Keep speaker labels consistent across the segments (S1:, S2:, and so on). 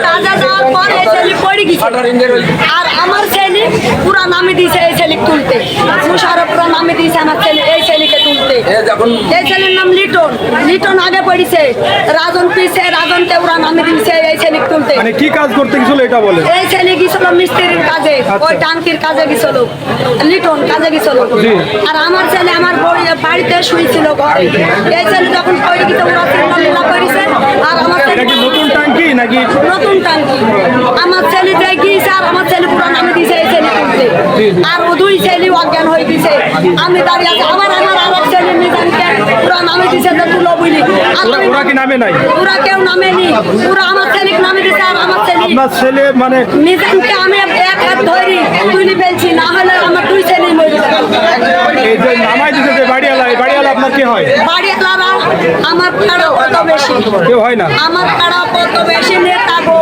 S1: কাজে যাওয়ার পর এই ছেলে পড়ে গেছে। আর আমার ছেলে পুরা নামে দিয়েছে এই ছেলে তুলতে, মুশারফ পুরা নামে দিয়েছে আমার ছেলে এই ছেলেকে তুলতে। এই ছেলের নাম লিটন। লিটন আগে পড়েছে, রাজন পিছে, রাজনকে ওরা নামে দিয়েছে এই ছেলে তুলতে।
S2: মানে কি কাজ করতে গেছিল এটা বলে?
S1: এই ছেলে গেছিল মিস্ত্রির কাজে, ওই টাঙ্কির কাজে গেছিল, লিটন কাজে গেছিল। আর আমার ছেলে আমার বাড়িতে শুয়েছিল ঘরে। এই ছেলে যখন পড়ে গেছে ওরা লীলা করেছে। আর আমার ছেলে
S2: নতুন টাঙ্কি নাকি?
S1: নতুন টাঙ্কি। আমার ছেলে যে গিয়েছে আর আমার ছেলে পুরো নামে দিয়েছে এই ছেলে তুলতে। আর ও দুই ছেলে অজ্ঞান হয়ে গেছে। আমি দাঁড়িয়ে আছি, আমার আরেক ছেলে মিজানকে পুরো নামে দিয়েছে যে তুলো বুঝলি।
S2: ওরা কি নামে নাই?
S1: ওরা কেউ নামেনি, ওরা আমার ছেলেকে নামে দিয়েছে। আর আমার ছেলে,
S2: আপনার ছেলে মানে
S1: মিজানকে আমি এক হাত ধরি তুলে ফেলছি, না হলে আমার দুই ছেলে মরে যাবে।
S2: এই যে নামাই দিতে যে বাড়িওয়ালা, এই বাড়িওয়ালা আপনার কি হয়?
S1: বাড়িওয়ালারা আমার পাড়া কত বেশি,
S2: কেউ হয় না।
S1: আমার পাড়া কত বেশি নেতা গো,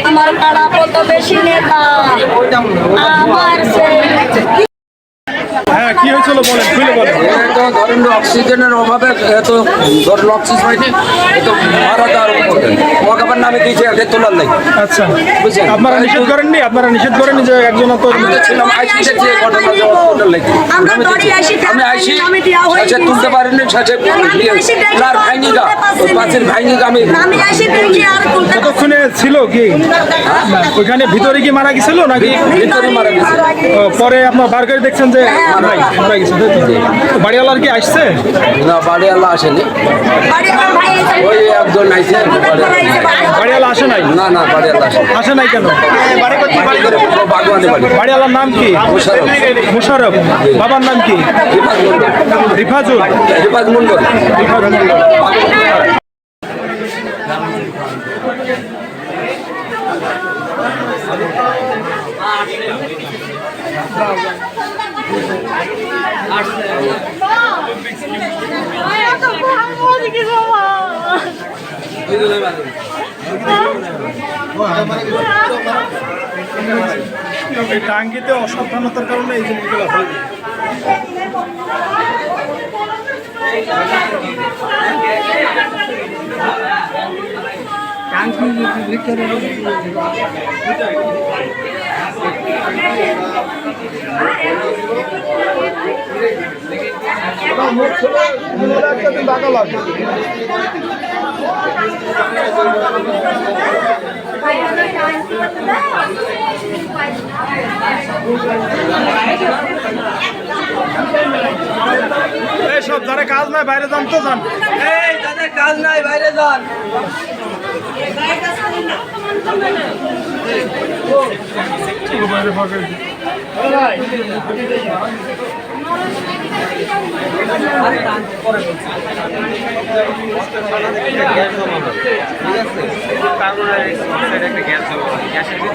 S1: আমার পাড়া কত বেশি নেতা। আমার
S2: হ্যাঁ, কি হয়েছিল বলেন, খুলে বলেন।
S3: ধরেন অক্সিজেনের অভাবে এত ধরেন অক্সিজেন হয়নি, এত মারা যাওয়ার মকাবার নামে দিয়েছে এদের তোলার নাই।
S2: আচ্ছা, আপনারা নিষেধ করেননি? আপনারা নিষেধ করেননি যে একজন তো
S3: ছিলাম আইসি দেখছি ঘটনা তোলার লাগে। আমি আইসি সাথে তুলতে পারিনি, সাথে আর ভাইনিকা ওই পাশের ভাইনিকা আমি
S2: কতক্ষণে ছিল কি ওইখানে ভিতরে কি মারা গেছিল নাকি?
S3: ভিতরে মারা গেছে।
S2: পরে আপনার বার করে দেখছেন যে মারা গেছে। বাড়িওয়ালার কি আসছে?
S3: না, বাড়িওয়ালা আসেনি, ওই একজন আইসে।
S2: বাড়িওয়ালা আসে নাই?
S3: না না, বাড়িওয়ালা
S2: আসে নাই কেন?
S3: বাগবানি বাড়ি।
S2: বাড়িওয়ালার নাম কি? মুশারফ। বাবার নাম কি? রিফাজুল।
S3: রিফাজ মন্ডল।
S2: রিফাজ মন্ডল। এই টাঙ্গিতে অসাবধানতার কারণে এই জিনিসগুলো হয়। সব যারা কাজ নাই বাইরে যান তো যান।
S3: এই যাদের কাজ নাই বাইরে যান।
S4: ঠিক আছে।